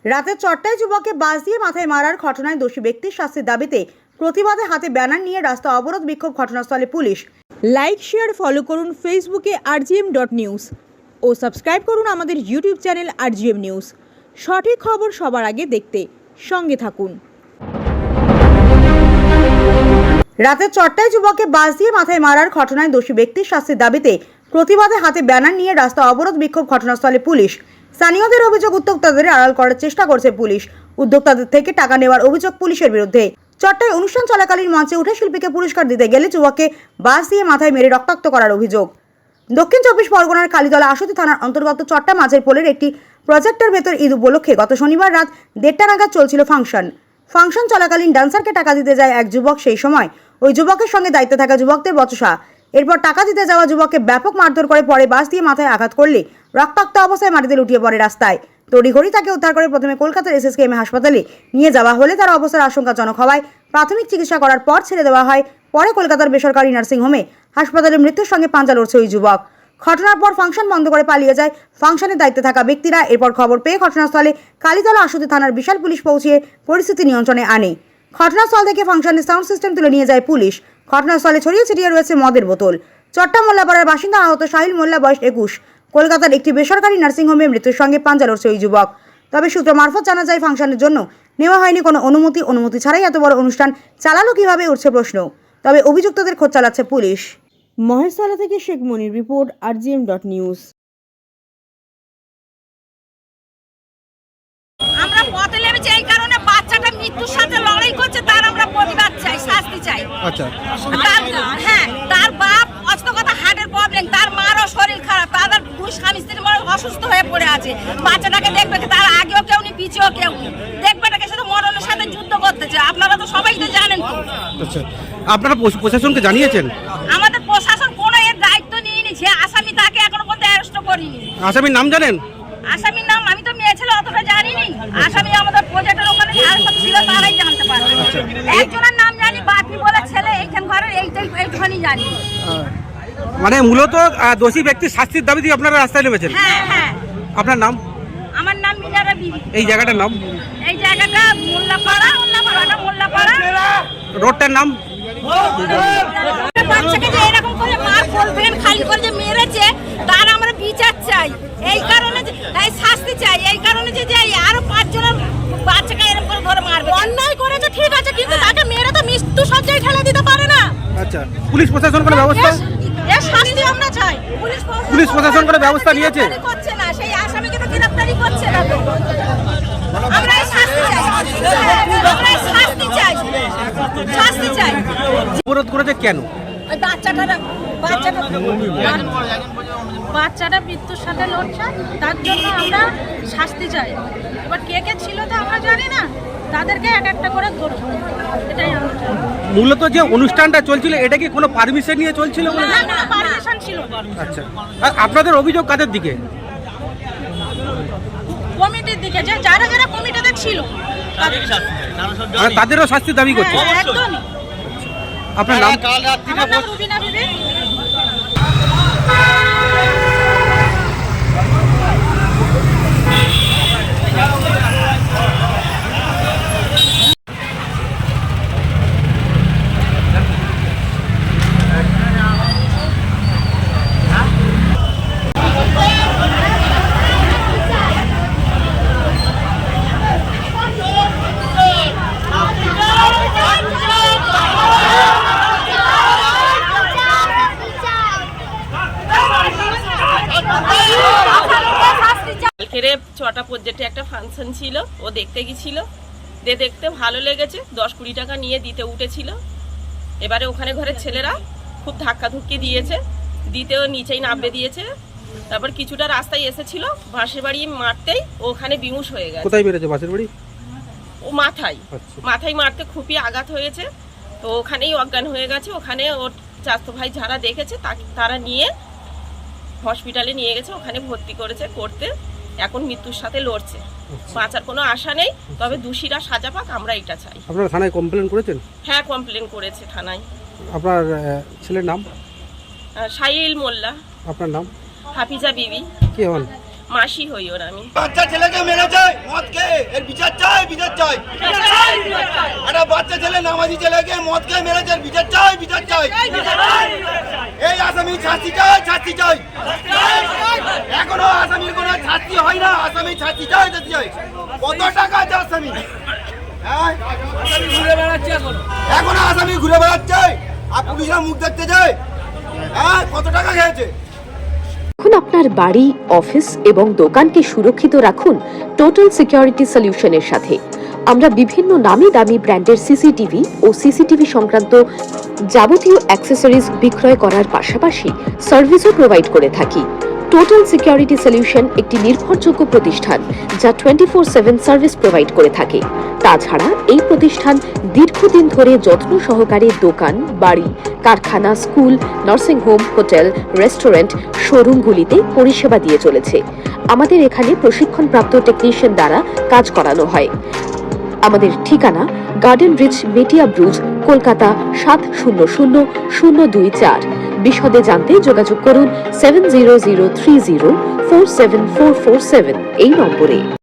রাতে 4টায় যুবককে বাস দিয়ে মাথায় মারার ঘটনায় দোষী ব্যক্তির শাস্তির দাবিতে প্রতিবাদে হাতে ব্যানার নিয়ে রাস্তা অবরোধ বিক্ষোভ ঘটনাস্থলে পুলিশ। লাইক শেয়ার ফলো করুন ফেসবুকে rgm.news ও সাবস্ক্রাইব করুন আমাদের ইউটিউব চ্যানেল rgm নিউজ। সঠিক খবর সবার আগে দেখতে সঙ্গে থাকুন। রাতে 4টায় যুবককে বাস দিয়ে মাথায় মারার ঘটনায় দোষী ব্যক্তির শাস্তির দাবিতে প্রতিবাদে হাতে ব্যানার নিয়ে রাস্তা অবরোধ বিক্ষোভ ঘটনাস্থলে পুলিশ। স্থানীয়দের অভিযোগ, উদ্যোক্তাদের আড়াল করার চেষ্টা করছে পুলিশ। উদ্যোক্তাদের থেকে টাকা নেওয়ার অভিযোগ পুলিশের বিরুদ্ধে। 4টায় অনুষ্ঠান চলাকালীন মঞ্চে উঠে শিল্পীকে পুরস্কার দিতে গেলে যুবককে বাস দিয়ে মাথায় মেরে রক্তাক্ত করার অভিযোগ। দক্ষিণ 24 পরগনার কালীতলা আশুতি থানার অন্তর্গত 4টা মাঝের পোলের একটি প্রজেক্টের ভেতর ঈদ উপলক্ষে গত শনিবার রাত 1:30 নাগাদ চলছিল ফাংশন চলাকালীন ডান্সারকে টাকা দিতে যায় এক যুবক। সেই সময় ওই যুবকের সঙ্গে দায়িত্বে থাকা যুবকদের বচসা। এরপর টাকা দিতে যাওয়া যুবককে ব্যাপক মারধর করে পরে বাস দিয়ে মাথায় আঘাত করলে রক্তাক্ত অবস্থায় মাটিতে লুটিয়ে পড়ে রাস্তায়। তড়িঘড়ি তাকে উদ্ধার করে প্রথমে কলকাতার SSKM হাসপাতালে নিয়ে যাওয়া হলে তার অবস্থার আশঙ্কাজনক হওয়ায় প্রাথমিক চিকিৎসা করার পর ছেড়ে দেওয়া হয়। পরে কলকাতার বেসরকারি নার্সিংহোমে হাসপাতালে মৃত্যুর সঙ্গে পাঞ্জা লড়ছে ওই যুবক। ঘটনার পর ফাংশন বন্ধ করে পালিয়ে যায় ফাংশনের দায়িত্বে থাকা ব্যক্তিরা। এরপর খবর পেয়ে ঘটনাস্থলে কালীতলা আশুতি থানার বিশাল পুলিশ পৌঁছিয়ে পরিস্থিতি নিয়ন্ত্রণে আনে। ঘটনাস্থল থেকে ফাংশনের সাউন্ড সিস্টেম তুলে নিয়ে যায় পুলিশ। ঘটনাস্থলে ছড়িয়ে ছিটিয়ে রয়েছে মদের বোতল। চট্টা মোল্লাপাড়ার বাসিন্দা আহত সাহিল মোল্লা, বয়স 21, কলকাতার একটি বেসরকারি নার্সিংহোমে মৃত্যুর সঙ্গে পাঞ্জা লড়ছে ওই যুবক। তবে সূত্র মারফত জানা যায় ফাংশনের জন্য নেওয়া হয়নি কোনো অনুমতি ছাড়াই এত বড় অনুষ্ঠান চালালো কিভাবে, উঠছে প্রশ্ন। তবে অভিযুক্তদের খোঁজ চালাচ্ছে পুলিশ। মহেশতলা থেকে শেখ মনির রিপোর্ট, rgm.news। আমরা পথে নেমেছি এই কারণে, বাচ্চাটা মৃত্যুর সাথে লড়াই করছে, তার আমরা প্রতিবাদ চাই, শাস্তি চাই। আচ্ছা, হ্যাঁ, তার বাপ অস্তকতা হার্টের প্রবলেম, তার মারও শরীর খারাপ, তাদের দুই স্বামী স্ত্রী অসুস্থ হয়ে পড়ে আছে। বাচ্চাটাকে দেখবে, তার আগেও কেউ নেই, পিছিয়েও কেউ নেই, দেখবে এটাকে শুধু মরণের সাথে যুদ্ধ করতেছে। আপনারা তো সবাই তো জানেন। আচ্ছা, আপনারা প্রশাসনকে জানিয়েছেন? আমাদের প্রশাসন কোনো এর দায়িত্ব নিয়ে নিচ্ছে। আসামি তাকে এখনো পর্যন্ত অ্যারেস্ট করিনি। আসামির নাম জানেন? আসামির নাম আমি তো মেয়ে ছেলে অতটা জানিনি। আসামি আমাদের প্রজেক্টের ওখানে যারা সব ছিল তারাই জানতে পারবে। একজনের নাম জানি, বাপি বলে ছেলে এইখান ঘরের এইখানে জানি। মানে মূলত দোষী ব্যক্তির শাস্তির দাবি দিয়ে আপনারা রাস্তায় নেমেছেন? হ্যাঁ হ্যাঁ। আপনার নাম? আমার নাম মিনারা বিবি। এই জায়গাটার নাম? এই জায়গাটা মোল্লাপাড়া। রোডটার নাম? বাচ্চাকে যে এরকম করে মার ফেল খালি করে যে মেরেছে, তার আমরা বিচার চাই। এই কারণে তাই শাস্তি চাই। এই কারণে যে আরো 5 জনের বাচ্চাকে এরকম করে ধরে মারবে। অন্যায় করেছে ঠিক আছে, কিন্তু তাকে মেরে তো মৃত্যু সজ্জায় ঠেলে দিতে পারে না। আচ্ছা, পুলিশ প্রশাসন কোনো ব্যবস্থা? এর শাস্তি আমরা চাই। পুলিশ প্রশাসন কোনো ব্যবস্থা নিয়েছে? করছে না, সেই আসামিকে তো গ্রেফতারি করছে না। আমরা এই শাস্তি চাই, আমরা এই শাস্তি চাই, শাস্তি চাই। অবরোধ করেছে কেন? ওই বাচ্চাটা মৃত্যুর সাথে লড়ছে, তার জন্য আমরা শাস্তি চাই। এবার কে কে ছিল তো আমরা জানি না, তাদেরকে এক একটা করে ধরতে হবে, এটাই আমরা চাই। মূলত যে অনুষ্ঠানটা চলছিল এটা কি কোনো পারমিশন নিয়ে চলছিল? না, কোনো পারমিশন ছিল না। আচ্ছা, আর আপনাদের অভিযোগ কাদের দিকে? কমিটির দিকে, যে যারা যারা কমিটিতে ছিল তাদেরও শাস্তির দাবি করছে? একদমই। আপনার নাম? আমার নাম রুবিনা বিবি। কালকেরে 6টা পর্যন্ত একটা ফাংশন ছিল, ও দেখতে গেছিল, দেখতে ভালো লেগেছে, 10-20 টাকা নিয়ে দিতে উঠেছিল। এবারে ওখানে ঘরের ছেলেরা খুব ধাক্কাধুক্কি দিয়েছে, দিতেও নিচেই নামবে দিয়েছে। তারপর কিছুটা রাস্তায় এসেছিল, বাঁশের বাড়ি মারতেই ওখানে বিমুষ হয়ে গেছে। কোথায় বেড়েছে বাঁশের বাড়ি? ও মাথায় মারতে খুবই আঘাত হয়েছে, তো ওখানেই অজ্ঞান হয়ে গেছে। ওখানে ওর চাচাতো ভাই যারা দেখেছে তারা নিয়ে হসপিটালে নিয়ে গেছে, ওখানে ভর্তি করতে এখন মৃত্যুর সাথে লড়ছে। বাঁচার কোনো আশা নেই, তবে দোষীরা সাজা পাক, আমরা এটা চাই। আপনারা থানায় কমপ্লেন করেছেন? হ্যাঁ, কমপ্লেন করেছে থানায়। আপনার ছেলের নাম? সাহিল মোল্লা। আপনার নাম? হাফিজা বিবি। কি হন? মাসি হই ওর আমি। বাচ্চা ছেলেকে মেরেছে মদ খেয়ে, ছেলেকে মদ খেয়ে মেরেছে, বিচার চাই, বিচার চাই। এই আসামি শাস্তি চাই, শাস্তি চাই। এখনো আসামির কোনো শাস্তি হয় না, আসামি শাস্তি চাই, শাস্তি চাই। কত টাকা আছে আসামি? হ্যাঁ, এখনো আসামি ঘুরে বেড়াচ্ছে, আর পুলিশরা মুখ দেখতে যায়। হ্যাঁ, কত টাকা খেয়েছে? এখন আপনার বাড়ি, অফিস এবং দোকানকে সুরক্ষিত রাখুন টোটাল সিকিউরিটি সলিউশনের সাথে। আমরা বিভিন্ন নামি দামি ব্র্যান্ডের সিসিটিভি ও সিসিটিভি সংক্রান্ত যাবতীয় অ্যাক্সেসরিজ বিক্রয় করার পাশাপাশি সার্ভিসও প্রোভাইড করে থাকি। টোটাল সিকিউরিটি সলিউশন একটি নির্ভরযোগ্য প্রতিষ্ঠান যা 24/7 সার্ভিস প্রোভাইড করে থাকে। তাছাড়া এই প্রতিষ্ঠান দীর্ঘদিন ধরে যত্ন সহকারে দোকান, বাড়ি, কারখানা, school, nursing home, hotel, restaurant, শোরুমগুলিতে পরিষেবা দিয়ে চলেছে। আমাদের এখানে প্রশিক্ষণপ্রাপ্ত টেকনিশিয়ান দ্বারা কাজ করানো হয়। আমাদের ঠিকানা গার্ডেন রিচ, মেটিয়া ব্রুজ, কলকাতা 700024। বিশদে জানতে যোগাযোগ করুন 7003047447 এই নম্বরে।